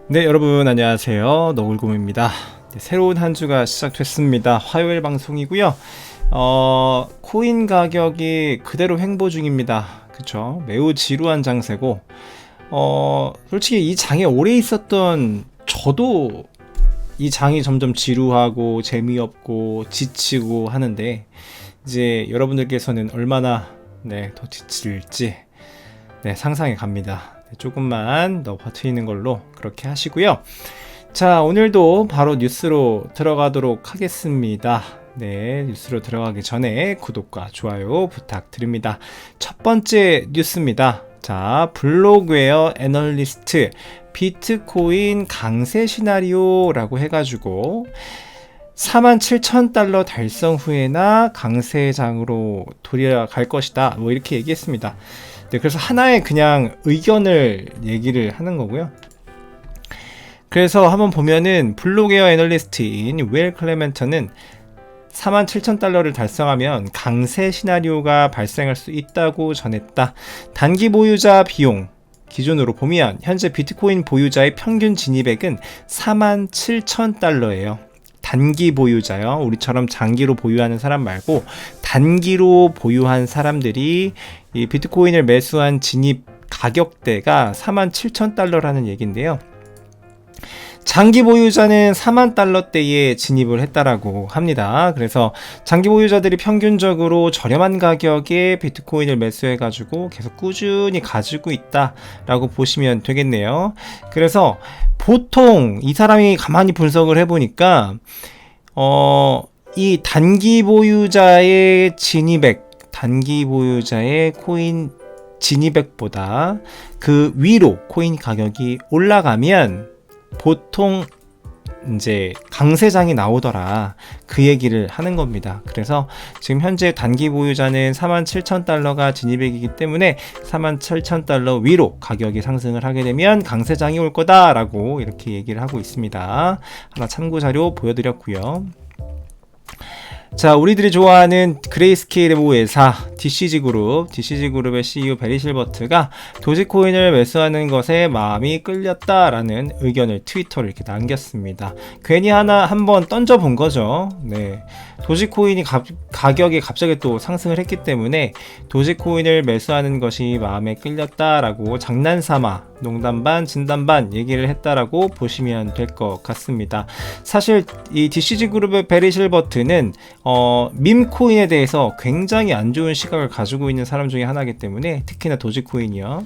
네, 여러분 안녕하세요. 너굴곰입니다. 네, 새로운 한 주가 시작됐습니다. 화요일 방송이고요. 코인 가격이 그대로 횡보 중입니다. 그쵸? 매우 지루한 장세고, 솔직히 이 장에 오래 있었던 저도 이 장이 점점 지루하고 재미없고 지치고 하는데, 이제 여러분들께서는 얼마나 더 지칠지 상상해 갑니다. 조금만 더 버티는 걸로 그렇게 하시고요. 자, 오늘도 바로 뉴스로 들어가도록 하겠습니다. 네, 뉴스로 들어가기 전에 구독과 좋아요 부탁드립니다. 첫 번째 뉴스입니다. 자, 블록웨어 애널리스트 비트코인 강세 시나리오라고 해가지고 47,000달러 달성 후에나 강세장으로 돌아갈 것이다, 뭐 이렇게 얘기했습니다. 네, 그래서 하나의 그냥 의견을 얘기를 하는 거고요. 그래서 한번 보면은 블록웨어 애널리스트인 윌 클레멘터는 47,000달러를 달성하면 강세 시나리오가 발생할 수 있다고 전했다. 단기 보유자 비용 기준으로 보면 현재 비트코인 보유자의 평균 진입액은 47,000달러예요. 단기 보유자요. 우리처럼 장기로 보유하는 사람 말고 단기로 보유한 사람들이 이 비트코인을 매수한 진입 가격대가 47,000달러라는 얘기인데요. 장기 보유자는 40,000달러대에 진입을 했다라고 합니다. 그래서 장기 보유자들이 평균적으로 저렴한 가격에 비트코인을 매수해가지고 계속 꾸준히 가지고 있다라고 보시면 되겠네요. 그래서 보통 이 사람이 가만히 분석을 해보니까 이 단기 보유자의 진입액, 단기 보유자의 코인 진입액보다 그 위로 코인 가격이 올라가면 보통 이제 강세장이 나오더라, 그 얘기를 하는 겁니다. 그래서 지금 현재 단기 보유자는 47,000달러가 진입액이기 때문에 47,000달러 위로 가격이 상승을 하게 되면 강세장이 올 거다 라고 이렇게 얘기를 하고 있습니다. 하나 참고 자료 보여드렸고요. 자, 우리들이 좋아하는 그레이스케일 회사 DCG그룹의 CEO 베리 실버트가 도지코인을 매수하는 것에 마음이 끌렸다라는 의견을 트위터로 이렇게 남겼습니다. 괜히 한번 던져본 거죠. 네, 도지코인이 가격이 갑자기 또 상승을 했기 때문에 도지코인을 매수하는 것이 마음에 끌렸다라고 장난삼아 농담 반 진담 반 얘기를 했다라고 보시면 될 것 같습니다. 사실 이 DCG그룹의 베리 실버트는 밈코인에 대해서 굉장히 안 좋은 시각을 가지고 있는 사람 중에 하나이기 때문에, 특히나 도지코인이요,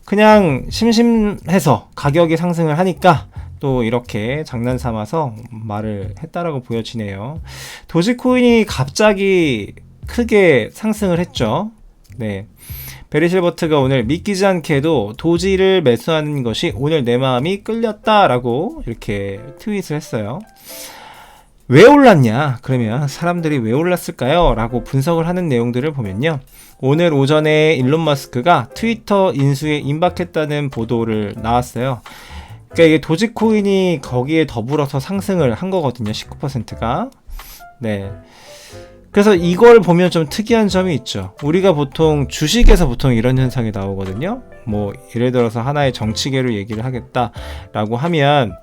그냥 심심해서 가격이 상승을 하니까 또 이렇게 장난삼아서 말을 했다라고 보여지네요. 도지코인이 갑자기 크게 상승을 했죠. 네, 베리 실버트가 오늘 믿기지 않게도 도지를 매수하는 것이 오늘 내 마음이 끌렸다라고 이렇게 트윗을 했어요. 왜 올랐냐? 그러면 사람들이 왜 올랐을까요? 라고 분석을 하는 내용들을 보면요, 오늘 오전에 일론 머스크가 트위터 인수에 임박했다는 보도를 나왔어요. 그러니까 이게 도지코인이 거기에 더불어서 상승을 한 거거든요. 19%가. 네. 그래서 이걸 보면 좀 특이한 점이 있죠. 우리가 보통 주식에서 보통 이런 현상이 나오거든요. 뭐 예를 들어서 하나의 정치계로 얘기를 하겠다라고 하면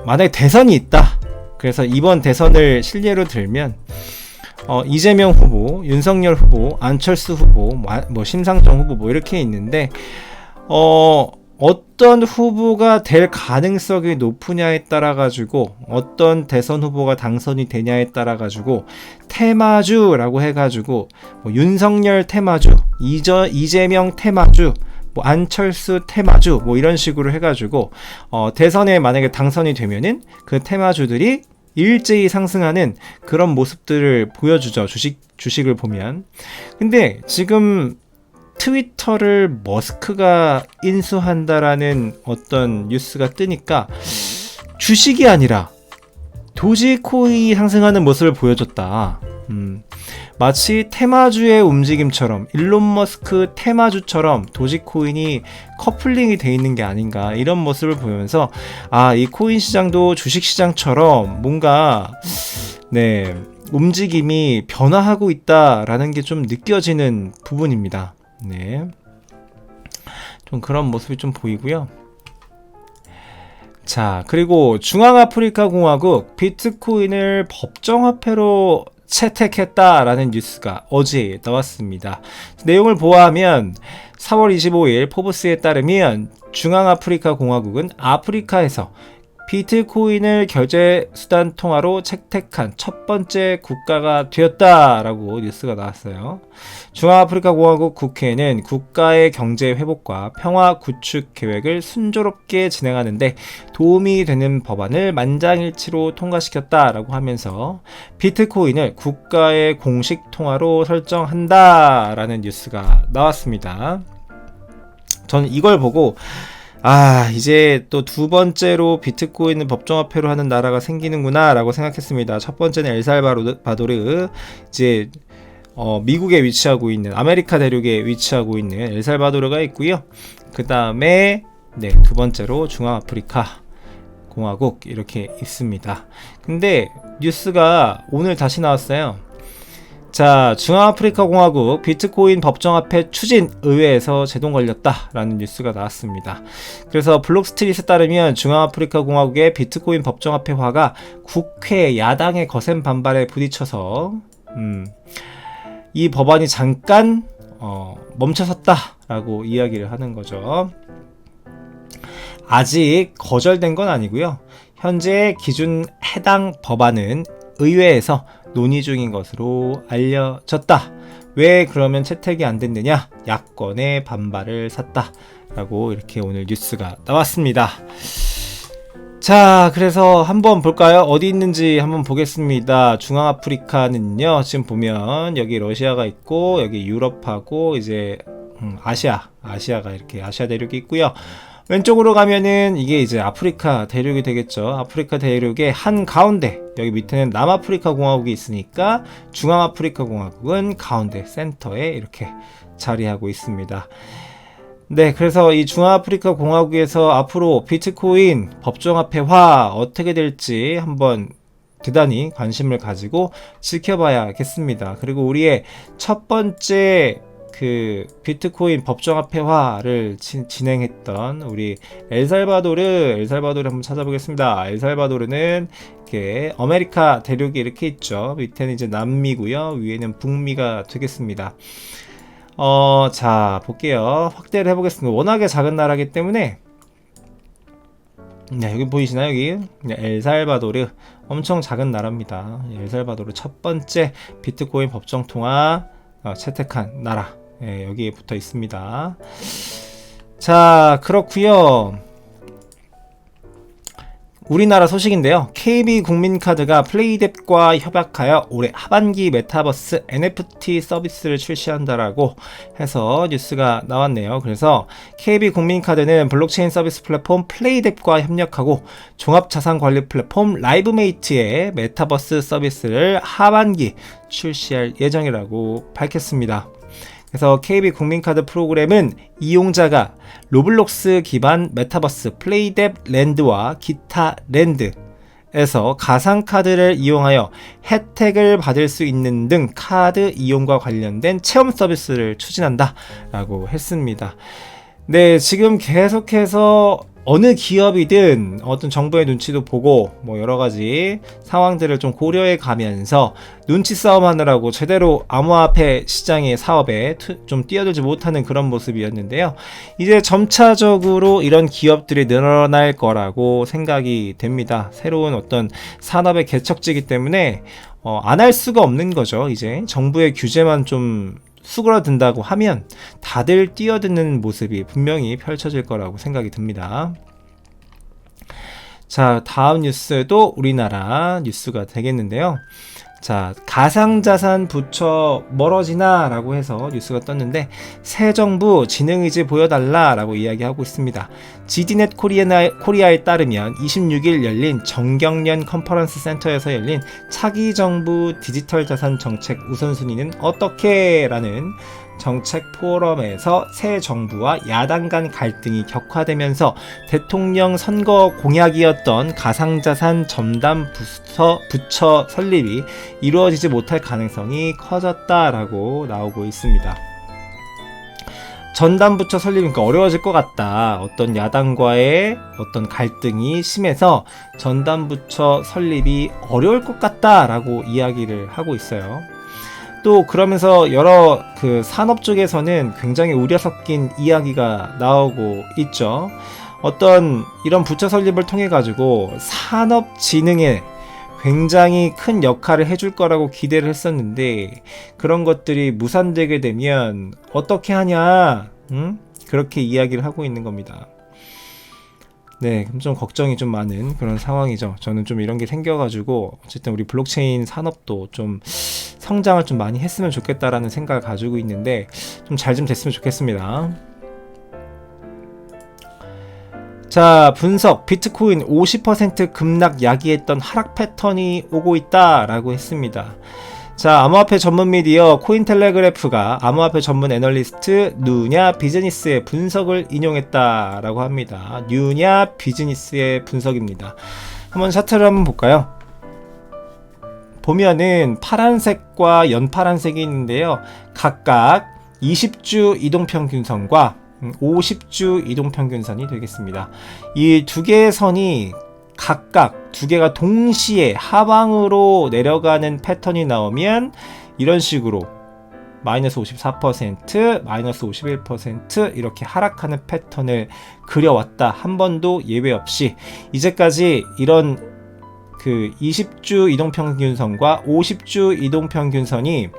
만약에 대선이 있다. 그래서 이번 대선을 실례로 들면 이재명 후보, 윤석열 후보, 안철수 후보, 뭐 심상정 후보 뭐 이렇게 있는데 어떤 후보가 될 가능성이 높으냐에 따라 가지고, 어떤 대선 후보가 당선이 되냐에 따라 가지고 테마주라고 해가지고 뭐 윤석열 테마주, 이재명 테마주, 뭐 안철수 테마주, 뭐 이런 식으로 해가지고 대선에 만약에 당선이 되면은 그 테마주들이 일제히 상승하는 그런 모습들을 보여주죠. 주식을 보면. 근데 지금 트위터를 머스크가 인수한다라는 어떤 뉴스가 뜨니까 주식이 아니라 도지코인이 상승하는 모습을 보여줬다. 마치 테마주의 움직임처럼, 일론 머스크 테마주처럼 도지코인이 커플링이 돼 있는 게 아닌가, 이런 모습을 보면서 이 코인 시장도 주식 시장처럼 뭔가 움직임이 변화하고 있다라는 게 좀 느껴지는 부분입니다. 네, 좀 그런 모습이 좀 보이고요. 자, 그리고 중앙아프리카 공화국 비트코인을 법정화폐로 채택했다라는 뉴스가 어제 나왔습니다. 내용을 보아하면 4월 25일 포브스에 따르면 중앙아프리카 공화국은 아프리카에서 비트코인을 결제수단 통화로 채택한 첫 번째 국가가 되었다라고 뉴스가 나왔어요. 중앙아프리카 공화국 국회는 국가의 경제 회복과 평화 구축 계획을 순조롭게 진행하는데 도움이 되는 법안을 만장일치로 통과시켰다라고 하면서 비트코인을 국가의 공식 통화로 설정한다라는 뉴스가 나왔습니다. 저는 이걸 보고 이제 또 두 번째로 비트코인을 법정화폐로 하는 나라가 생기는구나 라고 생각했습니다. 첫 번째는 엘살바도르, 이제 미국에 위치하고 있는, 아메리카 대륙에 위치하고 있는 엘살바도르가 있고요. 그 다음에 두 번째로 중앙아프리카 공화국 이렇게 있습니다. 근데 뉴스가 오늘 다시 나왔어요. 자, 중앙아프리카 공화국 비트코인 법정화폐 추진 의회에서 제동 걸렸다라는 뉴스가 나왔습니다. 그래서 블록스트릿에 따르면 중앙아프리카 공화국의 비트코인 법정화폐화가 국회 야당의 거센 반발에 부딪혀서 이 법안이 잠깐 멈춰섰다라고 이야기를 하는 거죠. 아직 거절된 건 아니고요. 현재 기준 해당 법안은 의회에서 논의 중인 것으로 알려졌다. 왜 그러면 채택이 안 됐느냐? 야권의 반발을 샀다 라고 이렇게 오늘 뉴스가 나왔습니다. 자, 그래서 한번 볼까요? 어디 있는지 한번 보겠습니다. 중앙아프리카는요, 지금 보면 여기 러시아가 있고 여기 유럽하고 이제 아시아가 이렇게 아시아 대륙이 있고요. 왼쪽으로 가면은 이게 이제 아프리카 대륙이 되겠죠. 아프리카 대륙의 한 가운데, 여기 밑에는 남아프리카 공화국이 있으니까 중앙아프리카 공화국은 가운데 센터에 이렇게 자리하고 있습니다. 네, 그래서 이 중앙아프리카 공화국에서 앞으로 비트코인 법정화폐화 어떻게 될지 한번 대단히 관심을 가지고 지켜봐야겠습니다. 그리고 우리의 첫 번째 그 비트코인 법정화폐화를 진행했던 우리 엘살바도르 한번 찾아보겠습니다. 엘살바도르는 이렇게 아메리카 대륙이 이렇게 있죠. 밑에는 이제 남미고요. 위에는 북미가 되겠습니다. 자, 볼게요. 확대를 해보겠습니다. 워낙에 작은 나라이기 때문에 여기 보이시나요? 여기 엘살바도르 엄청 작은 나라입니다. 엘살바도르 첫 번째 비트코인 법정통화 채택한 나라, 여기에 붙어 있습니다. 자, 그렇고요. 우리나라 소식인데요. KB 국민카드가 플레이뎁과 협약하여 올해 하반기 메타버스 NFT 서비스를 출시한다라고 해서 뉴스가 나왔네요. 그래서 KB 국민카드는 블록체인 서비스 플랫폼 플레이뎁과 협력하고 종합자산관리 플랫폼 라이브메이트의 메타버스 서비스를 하반기 출시할 예정이라고 밝혔습니다. 그래서 KB 국민카드 프로그램은 이용자가 로블록스 기반 메타버스 플레이뎁 랜드와 기타 랜드에서 가상카드를 이용하여 혜택을 받을 수 있는 등 카드 이용과 관련된 체험 서비스를 추진한다 라고 했습니다. 네, 지금 계속해서 어느 기업이든 어떤 정부의 눈치도 보고 뭐 여러가지 상황들을 좀 고려해 가면서 눈치 싸움 하느라고 제대로 암호화폐 시장의 사업에 좀 뛰어들지 못하는 그런 모습이었는데요. 이제 점차적으로 이런 기업들이 늘어날 거라고 생각이 됩니다. 새로운 어떤 산업의 개척지이기 때문에 안 할 수가 없는 거죠. 이제 정부의 규제만 좀 수그러든다고 하면 다들 뛰어드는 모습이 분명히 펼쳐질 거라고 생각이 듭니다. 자, 다음 뉴스도 우리나라 뉴스가 되겠는데요. 자, 가상자산 부처 멀어지나 라고 해서 뉴스가 떴는데 새 정부 진흥의지 보여달라 라고 이야기하고 있습니다. GDNet 코리아에 따르면 26일 열린 정경련 컨퍼런스 센터에서 열린 차기 정부 디지털 자산 정책 우선순위는 어떻게? 라는 정책 포럼에서 새 정부와 야당 간 갈등이 격화되면서 대통령 선거 공약이었던 가상자산 전담 부처 설립이 이루어지지 못할 가능성이 커졌다라고 나오고 있습니다. 전담부처 설립이니까 어려워질 것 같다. 어떤 야당과의 어떤 갈등이 심해서 전담부처 설립이 어려울 것 같다라고 이야기를 하고 있어요. 또 그러면서 여러 그 산업 쪽에서는 굉장히 우려 섞인 이야기가 나오고 있죠. 어떤 이런 부처 설립을 통해 가지고 산업 진흥에 굉장히 큰 역할을 해줄 거라고 기대를 했었는데 그런 것들이 무산되게 되면 어떻게 하냐, 그렇게 이야기를 하고 있는 겁니다. 네, 좀 걱정이 좀 많은 그런 상황이죠. 저는 좀 이런 게 생겨가지고 어쨌든 우리 블록체인 산업도 좀 성장을 좀 많이 했으면 좋겠다라는 생각을 가지고 있는데 좀 잘 좀 됐으면 좋겠습니다. 자, 분석. 비트코인 50% 급락 야기했던 하락 패턴이 오고 있다라고 했습니다. 자, 암호화폐 전문 미디어 코인텔레그래프가 암호화폐 전문 애널리스트 누냐 비즈니스의 분석을 인용했다라고 합니다. 누냐 비즈니스의 분석입니다. 한번 차트를 한번 볼까요? 보면은 파란색과 연파란색이 있는데요. 각각 20주 이동평균선과 50주 이동평균선이 되겠습니다. 이 두 개의 선이 각각 두 개가 동시에 하방으로 내려가는 패턴이 나오면 이런 식으로 마이너스 54%, 마이너스 51% 이렇게 하락하는 패턴을 그려왔다. 한 번도 예외 없이 이제까지 이런 그 20주 이동평균선과 50주 이동평균선이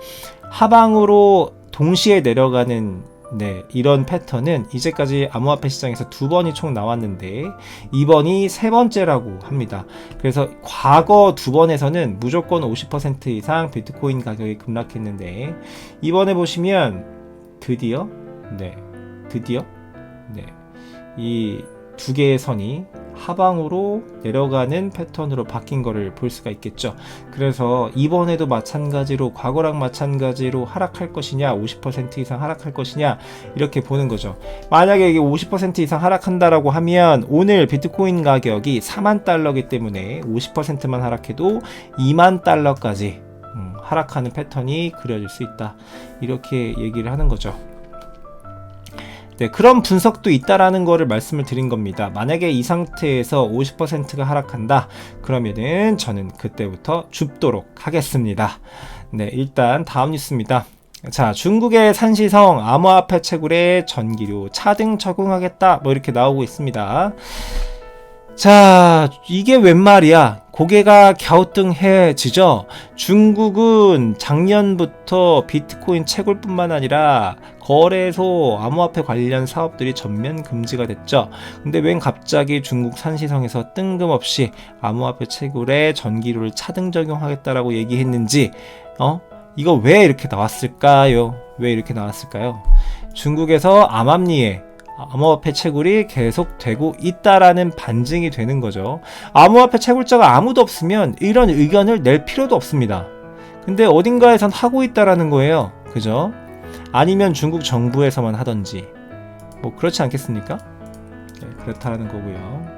하방으로 동시에 내려가는 이런 패턴은 이제까지 암호화폐 시장에서 2번이 총 나왔는데 이번이 세 번째라고 합니다. 그래서 과거 2번에서는 무조건 50% 이상 비트코인 가격이 급락했는데 이번에 보시면 드디어 이 두 개의 선이 하방으로 내려가는 패턴으로 바뀐 거를 볼 수가 있겠죠. 그래서 이번에도 마찬가지로 과거랑 마찬가지로 하락할 것이냐 50% 이상 하락할 것이냐 이렇게 보는 거죠. 만약에 이게 50% 이상 하락한다라고 하면 오늘 비트코인 가격이 4만 달러이기 때문에 50%만 하락해도 2만 달러까지 하락하는 패턴이 그려질 수 있다. 이렇게 얘기를 하는 거죠. 네, 그런 분석도 있다라는 거를 말씀을 드린 겁니다. 만약에 이 상태에서 50%가 하락한다 그러면은 저는 그때부터 줍도록 하겠습니다. 네, 일단 다음 뉴스입니다. 자, 중국의 산시성 암호화폐 채굴에 전기료 차등 적용하겠다 뭐 이렇게 나오고 있습니다. 자, 이게 웬 말이야? 고개가 갸우뚱해지죠. 중국은 작년부터 비트코인 채굴뿐만 아니라 거래소 암호화폐 관련 사업들이 전면 금지가 됐죠. 근데 웬 갑자기 중국 산시성에서 뜬금없이 암호화폐 채굴에 전기료를 차등 적용하겠다라고 얘기했는지 이거 왜 이렇게 나왔을까요? 왜 이렇게 나왔을까요? 중국에서 암암리에 암호화폐 채굴이 계속되고 있다라는 반증이 되는 거죠. 암호화폐 채굴자가 아무도 없으면 이런 의견을 낼 필요도 없습니다. 근데 어딘가에선 하고 있다라는 거예요. 그죠? 아니면 중국 정부에서만 하던지 뭐 그렇지 않겠습니까? 네, 그렇다라는 거고요.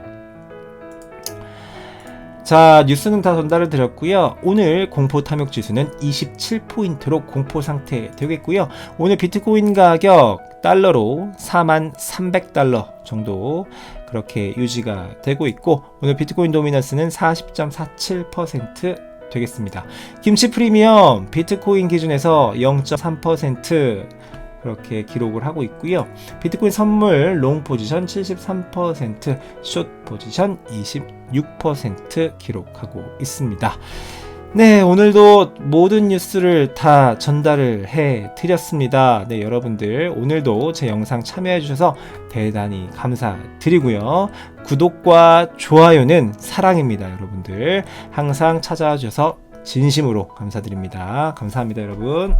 자, 뉴스는 다 전달을 드렸고요. 오늘 공포 탐욕 지수는 27포인트로 공포 상태 되겠고요. 오늘 비트코인 가격 달러로 43,300달러 정도 그렇게 유지가 되고 있고 오늘 비트코인 도미넌스는 40.47% 되겠습니다. 김치 프리미엄 비트코인 기준에서 0.3% 그렇게 기록을 하고 있고요. 비트코인 선물 롱 포지션 73%, 숏 포지션 26% 기록하고 있습니다. 네, 오늘도 모든 뉴스를 다 전달을 해 드렸습니다. 네, 여러분들 오늘도 제 영상 참여해 주셔서 대단히 감사드리고요. 구독과 좋아요는 사랑입니다. 여러분들 항상 찾아와 주셔서 진심으로 감사드립니다. 감사합니다, 여러분.